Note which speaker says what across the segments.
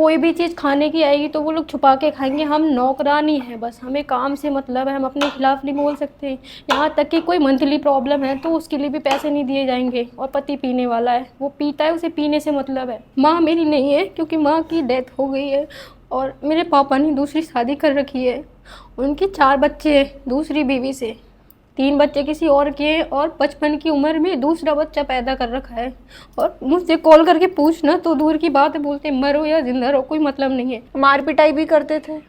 Speaker 1: कोई भी चीज़ खाने की आएगी तो वो लोग छुपा के खाएंगे। हम नौकरानी हैं, बस हमें काम से मतलब है, हम अपने खिलाफ नहीं बोल सकते। यहाँ तक कि कोई मंथली प्रॉब्लम है तो उसके लिए भी पैसे नहीं दिए जाएंगे। और पति पीने वाला है, वो पीता है, उसे पीने से मतलब है। माँ मेरी नहीं है क्योंकि माँ की डेथ हो गई है। और मेरे पापा ने दूसरी शादी कर रखी है। उनके 4 बच्चे हैं दूसरी बीवी से, 3 बच्चे किसी और के हैं, और 55 की उम्र में दूसरा बच्चा पैदा कर रखा है। और मुझसे कॉल करके पूछना तो दूर की बात है, बोलते मरो या जिंदा रहो कोई मतलब नहीं है।
Speaker 2: मार पिटाई भी करते थे?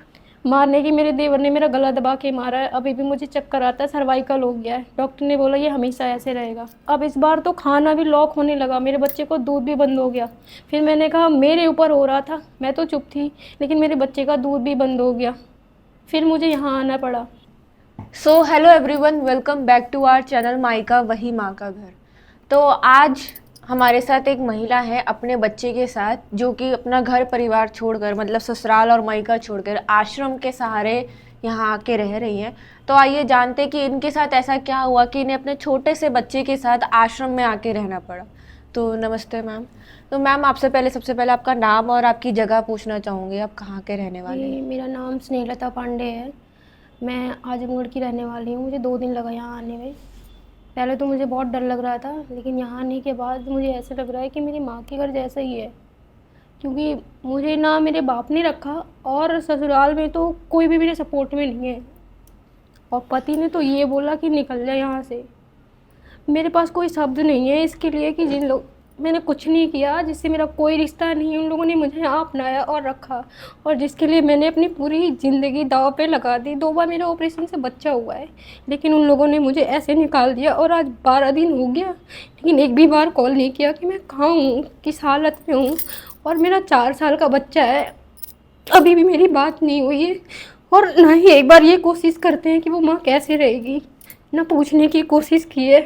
Speaker 1: मारने की, मेरे देवर ने मेरा गला दबा के मारा है। अभी भी मुझे चक्कर आता है, सर्वाइकल हो गया है। डॉक्टर ने बोला ये हमेशा ऐसे रहेगा। अब इस बार तो खाना भी लॉक होने लगा, मेरे बच्चे को दूध भी बंद हो गया। फिर मैंने कहा मेरे ऊपर हो रहा था, मैं तो चुप थी, लेकिन मेरे बच्चे का दूध भी बंद हो गया। फिर मुझे यहाँ आना पड़ा।
Speaker 2: So hello everyone, welcome back to our channel मायका वही माँ का घर। तो आज हमारे साथ एक महिला है अपने बच्चे के साथ, जो कि अपना घर परिवार छोड़कर, मतलब ससुराल और मायका छोड़कर आश्रम के सहारे यहाँ आके रह रही हैं। तो आइए जानते कि इनके साथ ऐसा क्या हुआ कि इन्हें अपने छोटे से बच्चे के साथ आश्रम में आके रहना पड़ा। तो नमस्ते मैम। तो मैम आपसे पहले, सबसे पहले आपका नाम और आपकी जगह पूछना चाहूँगी, आप कहाँ के रहने वाले हैं?
Speaker 1: मेरा नाम स्नेहलता पांडे है। मैं आजमगढ़ की रहने वाली हूँ। मुझे 2 दिन लगा यहाँ आने में। पहले तो मुझे बहुत डर लग रहा था, लेकिन यहाँ आने के बाद मुझे ऐसा लग रहा है कि मेरी माँ के घर जैसा ही है। क्योंकि मुझे ना मेरे बाप ने रखा, और ससुराल में तो कोई भी मेरे सपोर्ट में नहीं है। और पति ने तो ये बोला कि निकल जा यहाँ से। मेरे पास कोई शब्द नहीं है इसके लिए कि जिन लोग, मैंने कुछ नहीं किया, जिससे मेरा कोई रिश्ता नहीं, उन लोगों ने मुझे यहाँ अपनाया और रखा, और जिसके लिए मैंने अपनी पूरी ज़िंदगी दांव पे लगा दी। 2 बार मेरा ऑपरेशन से बच्चा हुआ है, लेकिन उन लोगों ने मुझे ऐसे निकाल दिया। और आज 12 दिन हो गया, लेकिन एक भी बार कॉल नहीं किया कि मैं कहाँ हूँ, किस हालत में हूँ। और मेरा 4 साल का बच्चा है, अभी भी मेरी बात नहीं हुई है। और ना ही एक बार ये कोशिश करते हैं कि वो माँ कैसे रहेगी, ना पूछने की कोशिश की है।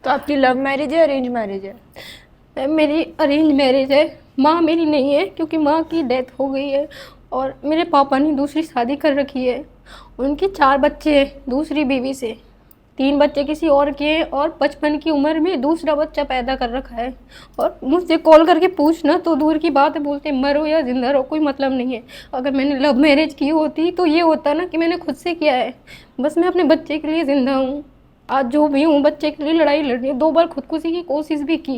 Speaker 2: तो आपकी लव मैरिज है, अरेंज मैरिज है?
Speaker 1: मेरी अरेंज मैरिज है। माँ मेरी नहीं है क्योंकि माँ की डेथ हो गई है। और मेरे पापा ने दूसरी शादी कर रखी है। उनके 4 बच्चे हैं दूसरी बीवी से, 3 बच्चे किसी और के हैं, और 55 की उम्र में दूसरा बच्चा पैदा कर रखा है। और मुझसे कॉल करके पूछना तो दूर की बात है, बोलते मरो या जिंदा रहो कोई मतलब नहीं है। अगर मैंने लव मैरिज की होती तो ये होता ना कि मैंने खुद से किया है। बस मैं अपने बच्चे के लिए ज़िंदा हूँ। आज जो भी हूँ, बच्चे के लिए लड़ाई लड़नी है। 2 बार खुदकुशी की कोशिश भी की,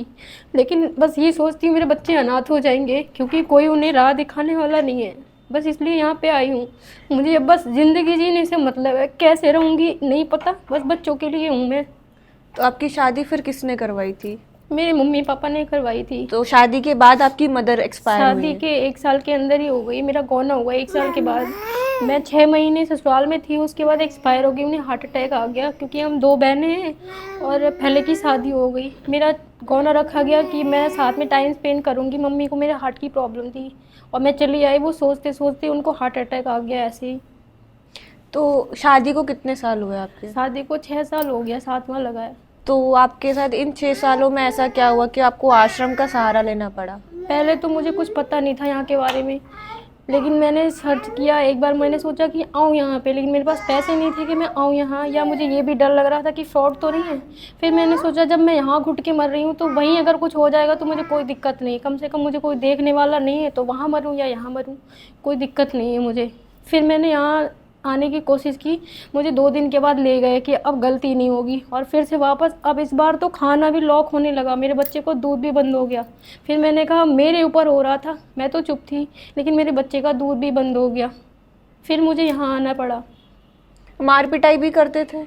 Speaker 1: लेकिन बस ये सोचती हूँ मेरे बच्चे अनाथ हो जाएंगे, क्योंकि कोई उन्हें राह दिखाने वाला नहीं है। बस इसलिए यहाँ पे आई हूँ। मुझे अब बस ज़िंदगी जीने से मतलब है, कैसे रहूँगी नहीं पता, बस बच्चों के लिए हूँ मैं।
Speaker 2: तो आपकी शादी फिर किसने करवाई थी?
Speaker 1: मेरे मम्मी पापा ने करवाई थी।
Speaker 2: तो शादी के बाद आपकी मदर एक्सपायर हुई
Speaker 1: शादी
Speaker 2: है?
Speaker 1: के 1 साल के अंदर ही हो गई। मेरा गौना हुआ 1 साल के बाद। मैं 6 महीने ससुराल में थी, उसके बाद एक्सपायर हो गई। उन्हें हार्ट अटैक आ गया, क्योंकि हम 2 बहनें हैं और पहले की शादी हो गई। मेरा गौना रखा गया कि मैं साथ में टाइम स्पेंड करूँगी। मम्मी को मेरे हार्ट की प्रॉब्लम थी और मैं चली आई। वो सोचते सोचते उनको हार्ट अटैक आ गया ऐसे ही।
Speaker 2: तो शादी को कितने साल हुए आपके?
Speaker 1: शादी को 6 साल हो गया, 7वां लगा है।
Speaker 2: तो आपके साथ इन 6 सालों में ऐसा क्या हुआ कि आपको आश्रम का सहारा लेना पड़ा?
Speaker 1: पहले तो मुझे कुछ पता नहीं था यहाँ के बारे में, लेकिन मैंने सर्च किया। एक बार मैंने सोचा कि आऊँ यहाँ पे, लेकिन मेरे पास पैसे नहीं थे कि मैं आऊँ यहाँ, या मुझे ये भी डर लग रहा था कि फ्रॉड तो नहीं है। फिर मैंने सोचा जब मैं यहाँ घुट के मर रही हूँ तो वहीं अगर कुछ हो जाएगा तो मुझे कोई दिक्कत नहीं, कम से कम मुझे कोई देखने वाला नहीं है, तो वहाँ मरूँ या यहाँ मरूँ कोई दिक्कत नहीं है मुझे। फिर मैंने यहाँ आने की कोशिश की। मुझे 2 दिन के बाद ले गए कि अब गलती नहीं होगी, और फिर से वापस। अब इस बार तो खाना भी लॉक होने लगा, मेरे बच्चे को दूध भी बंद हो गया। फिर मैंने कहा मेरे ऊपर हो रहा था, मैं तो चुप थी, लेकिन मेरे बच्चे का दूध भी बंद हो गया। फिर मुझे यहाँ आना पड़ा।
Speaker 2: मार पिटाई भी करते थे?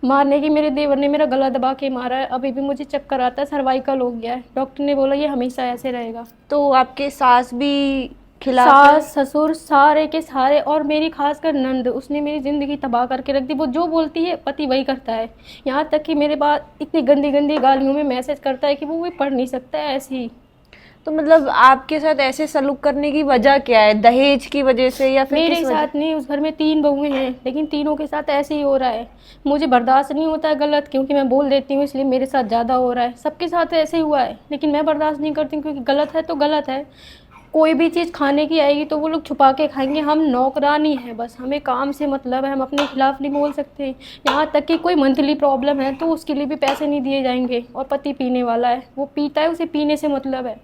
Speaker 1: मारने की, मेरे देवर ने मेरा गला दबा के मारा है। अभी भी मुझे चक्कर आता है, सर्वाइकल हो गया है। डॉक्टर ने बोला ये हमेशा ऐसे रहेगा।
Speaker 2: तो आपके सास भी खिलाफ है?
Speaker 1: सास ससुर सारे के सारे, और मेरी खासकर नंद, उसने मेरी ज़िंदगी तबाह करके रख दी। वो जो बोलती है पति वही करता है। यहाँ तक कि मेरे बाद इतनी गंदी गंदी गालियों में मैसेज करता है कि वो भी पढ़ नहीं सकता है ऐसे ही।
Speaker 2: तो मतलब आपके साथ ऐसे सलूक करने की वजह क्या है? दहेज की वजह से या फिर
Speaker 1: मेरे
Speaker 2: किस वजह?
Speaker 1: साथ नहीं, उस घर में 3 बहुएं हैं, लेकिन तीनों के साथ ऐसे ही हो रहा है। मुझे बर्दाश्त नहीं होता है गलत, क्योंकि मैं बोल देती हूँ, इसलिए मेरे साथ ज़्यादा हो रहा है। सबके साथ ऐसे ही हुआ है, लेकिन मैं बर्दाश्त नहीं करती हूँ, क्योंकि गलत है तो गलत है। कोई भी चीज़ खाने की आएगी तो वो लोग छुपा के खाएंगे। हम नौकरानी हैं, बस हमें काम से मतलब है, हम अपने खिलाफ नहीं बोल सकते। यहाँ तक कि कोई मंथली प्रॉब्लम है तो उसके लिए भी पैसे नहीं दिए जाएंगे। और पति पीने वाला है, वो पीता है, उसे पीने से मतलब है।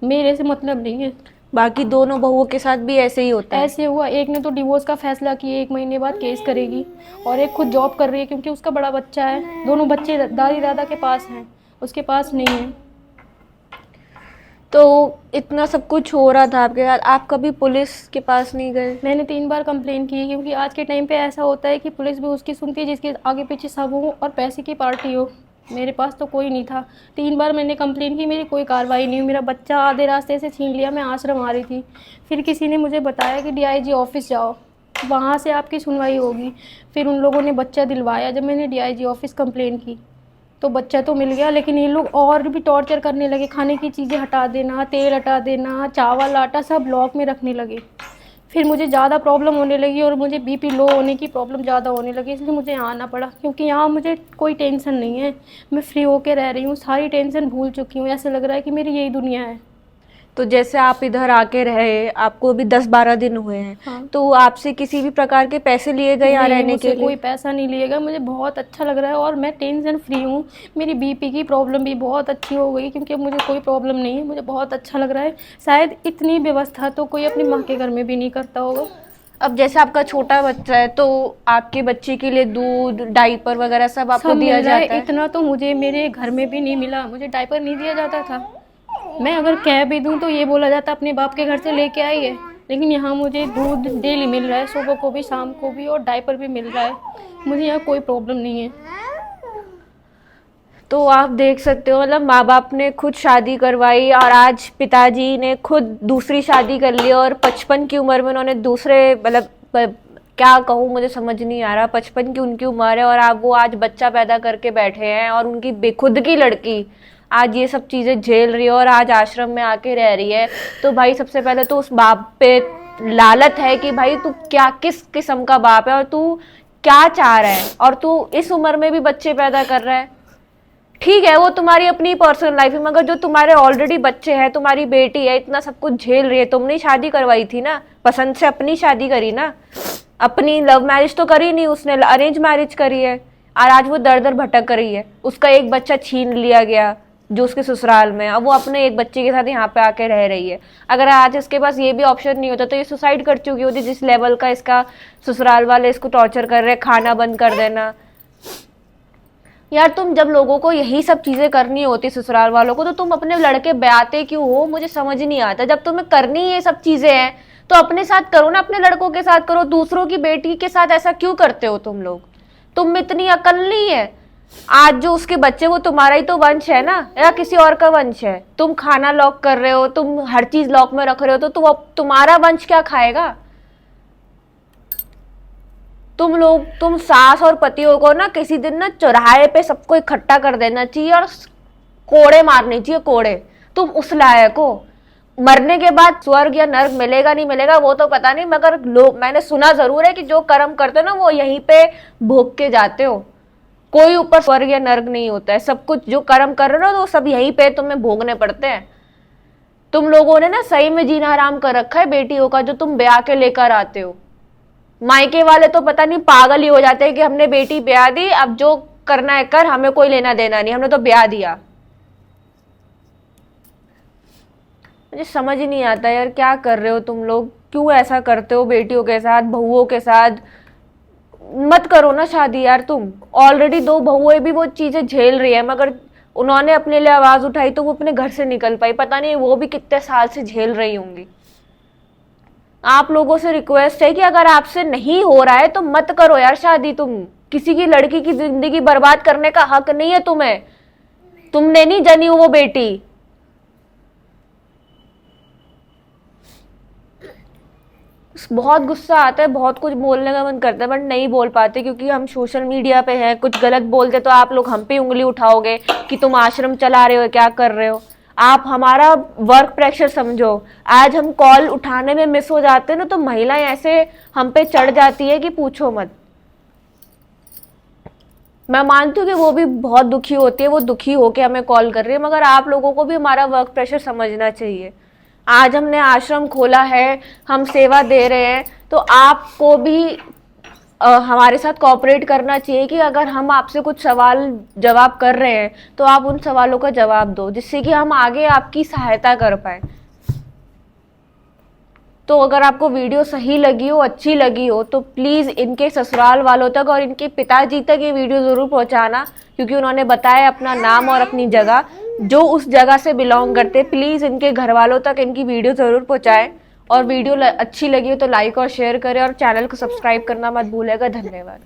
Speaker 1: मेरे से मतलब नहीं है।
Speaker 2: बाकी दोनों बहुओं के साथ भी ऐसे ही होता है।
Speaker 1: ऐसे हुआ, एक ने तो डिवोर्स का फैसला किया, 1 महीने बाद केस करेगी, और एक खुद जॉब कर रही है क्योंकि उसका बड़ा बच्चा है। दोनों बच्चे दादी दादा के पास हैं, उसके पास नहीं है।
Speaker 2: तो इतना सब कुछ हो रहा था आपके साथ, आप कभी पुलिस के पास नहीं गए?
Speaker 1: मैंने 3 बार कंप्लेन की, क्योंकि आज के टाइम पे ऐसा होता है कि पुलिस भी उसकी सुनती है जिसके आगे पीछे सब हो और पैसे की पार्टी हो। मेरे पास तो कोई नहीं था। 3 बार मैंने कंप्लेन की, मेरी कोई कार्रवाई नहीं हुई। मेरा बच्चा आधे रास्ते से छीन लिया, मैं आश्रम आ रही थी। फिर किसी ने मुझे बताया कि डीआईजी ऑफिस जाओ, वहाँ से आपकी सुनवाई होगी। फिर उन लोगों ने बच्चा दिलवाया। जब मैंने डीआईजी ऑफिस कंप्लेन की तो बच्चा तो मिल गया, लेकिन ये लोग और भी टॉर्चर करने लगे। खाने की चीज़ें हटा देना, तेल हटा देना, चावल आटा सब लॉक में रखने लगे। फिर मुझे ज़्यादा प्रॉब्लम होने लगी और मुझे बीपी लो होने की प्रॉब्लम ज़्यादा होने लगी, इसलिए मुझे यहाँ आना पड़ा। क्योंकि यहाँ मुझे कोई टेंशन नहीं है, मैं फ्री होके रह रही हूँ, सारी टेंशन भूल चुकी हूँ। ऐसा लग रहा है कि मेरी यही दुनिया है।
Speaker 2: तो जैसे आप इधर आके रहे, आपको अभी 10-12 दिन हुए हैं,
Speaker 1: हाँ।
Speaker 2: तो आपसे किसी भी प्रकार के पैसे लिए गए यहाँ
Speaker 1: नहीं,
Speaker 2: रहने
Speaker 1: मुझसे
Speaker 2: के लिए?
Speaker 1: कोई पैसा नहीं लिएगा। मुझे बहुत अच्छा लग रहा है और मैं टेंशन फ्री हूँ। मेरी बीपी की प्रॉब्लम भी बहुत अच्छी हो गई, क्योंकि अब मुझे कोई प्रॉब्लम नहीं है। मुझे बहुत अच्छा लग रहा है। शायद इतनी व्यवस्था तो कोई अपनी माँ के घर में भी नहीं करता होगा।
Speaker 2: अब जैसे आपका छोटा बच्चा है, तो आपके बच्चे के लिए दूध, डाइपर वगैरह सब आपको
Speaker 1: सब
Speaker 2: दिया
Speaker 1: मिल रहा है।
Speaker 2: जाता है?
Speaker 1: इतना तो मुझे मेरे घर में भी नहीं मिला। मुझे डायपर नहीं दिया जाता था। मैं अगर कह भी दूँ तो ये बोला जाता अपने बाप के घर से लेके आई है। लेकिन यहाँ मुझे दूध डेली मिल रहा है, सुबह को भी शाम को भी, और डायपर भी मिल रहा है। मुझे यहाँ कोई प्रॉब्लम नहीं है।
Speaker 2: तो आप देख सकते हो, मतलब माँ बाप ने खुद शादी करवाई और आज पिताजी ने खुद दूसरी शादी कर ली, और 55 की उम्र में उन्होंने दूसरे, मतलब क्या कहूँ, मुझे समझ नहीं आ रहा। 55 की उनकी उम्र है और आप वो आज बच्चा पैदा करके बैठे हैं, और उनकी बेखुद की लड़की आज ये सब चीज़ें झेल रही है और आज आश्रम में आके रह रही है। तो भाई सबसे पहले तो उस बाप पे लालत है कि भाई तू क्या, किस किस्म का बाप है और तू क्या चाह रहा है, और तू इस उम्र में भी बच्चे पैदा कर रहा है। ठीक है, वो तुम्हारी अपनी पर्सनल लाइफ है, मगर जो तुम्हारे ऑलरेडी बच्चे हैं, तुम्हारी बेटी है, इतना सब कुछ झेल रही है, तुमने शादी करवाई थी ना, पसंद से अपनी शादी करी ना, अपनी लव मैरिज तो करी नहीं उसने, अरेंज मैरिज करी है, और आज वो दर दर भटक रही है। उसका एक बच्चा छीन लिया गया जो उसके ससुराल में, अब वो अपने एक बच्चे के साथ यहाँ पे आके रह रही है। अगर आज इसके पास ये भी ऑप्शन नहीं होता तो ये सुसाइड कर चुकी होती, जिस लेवल का इसका ससुराल वाले इसको टॉर्चर कर रहे हैं, खाना बंद कर देना। यार तुम जब लोगों को यही सब चीजें करनी होती ससुराल वालों को, तो तुम अपने लड़के ब्याते क्यों हो? मुझे समझ नहीं आता। जब तुम्हें करनी ये सब चीजें हैं तो अपने साथ करो ना, अपने लड़कों के साथ करो। दूसरों की बेटी के साथ ऐसा क्यों करते हो तुम लोग? तुम में इतनी अकल नहीं है? आज जो उसके बच्चे, वो तुम्हारा ही तो वंश है ना, या किसी और का वंश है? तुम खाना लॉक कर रहे हो, तुम हर चीज लॉक में रख रहे हो, तो तुम्हारा वंश क्या खाएगा? तुम सास और पतियों को ना किसी दिन ना चौराहे पे सबको इकट्ठा कर देना चाहिए और कोड़े मारने चाहिए, कोड़े। तुम उस लायक हो। मरने के बाद स्वर्ग या नर्क मिलेगा नहीं मिलेगा वो तो पता नहीं, मगर लोग, मैंने सुना जरूर है कि जो कर्म करते हो ना वो यहीं पे भोग के जाते हो। कोई ऊपर स्वर्ग या नर्क नहीं होता है। सब कुछ जो कर्म कर रहे हो तो सब यहीं पे तुम्हें भोगने पड़ते हैं। तुम लोगों ने ना सही में जीना हराम कर रखा है बेटियों का, जो तुम ब्याह के लेकर आते हो। मायके वाले तो पता नहीं पागल ही हो जाते हैं कि हमने बेटी ब्याह दी, अब जो करना है कर, हमें कोई लेना देना नहीं, हमने तो ब्याह दिया। मुझे समझ ही नहीं आता यार, क्या कर रहे हो तुम लोग? क्यों ऐसा करते हो बेटियों के साथ, बहुओं के साथ? मत करो ना शादी यार। तुम ऑलरेडी 2 बहुएं भी वो चीजें झेल रही है, मगर उन्होंने अपने लिए आवाज उठाई तो वो अपने घर से निकल पाई। पता नहीं वो भी कितने साल से झेल रही होंगी। आप लोगों से रिक्वेस्ट है कि अगर आपसे नहीं हो रहा है तो मत करो यार शादी। तुम किसी की लड़की की जिंदगी बर्बाद करने का हक नहीं है तुम्हें। तुमने नहीं जनी वो बेटी। बहुत गुस्सा आता है, बहुत कुछ बोलने का मन करता है, बट नहीं बोल पाते क्योंकि हम सोशल मीडिया पे हैं। कुछ गलत बोलते तो आप लोग हम पे उंगली उठाओगे कि तुम आश्रम चला रहे हो, क्या कर रहे हो। आप हमारा वर्क प्रेशर समझो। आज हम कॉल उठाने में मिस हो जाते हैं ना, तो महिलाएं ऐसे हम पे चढ़ जाती है कि पूछो मत। मैं मानती हूँ कि वो भी बहुत दुखी होती है, वो दुखी होके हमें कॉल कर रही है, मगर आप लोगों को भी हमारा वर्क प्रेशर समझना चाहिए। आज हमने आश्रम खोला है, हम सेवा दे रहे हैं, तो आपको भी हमारे साथ कोऑपरेट करना चाहिए कि अगर हम आपसे कुछ सवाल जवाब कर रहे हैं तो आप उन सवालों का जवाब दो, जिससे कि हम आगे आपकी सहायता कर पाए। तो अगर आपको वीडियो सही लगी हो, अच्छी लगी हो, तो प्लीज़ इनके ससुराल वालों तक और इनके पिताजी तक ये वीडियो ज़रूर पहुंचाना, क्योंकि उन्होंने बताया अपना नाम और अपनी जगह, जो उस जगह से बिलोंग करते। प्लीज़ इनके घर वालों तक इनकी वीडियो ज़रूर पहुंचाएं, और वीडियो अच्छी लगी हो तो लाइक और शेयर करें, और चैनल को सब्सक्राइब करना मत भूलिएगा। धन्यवाद।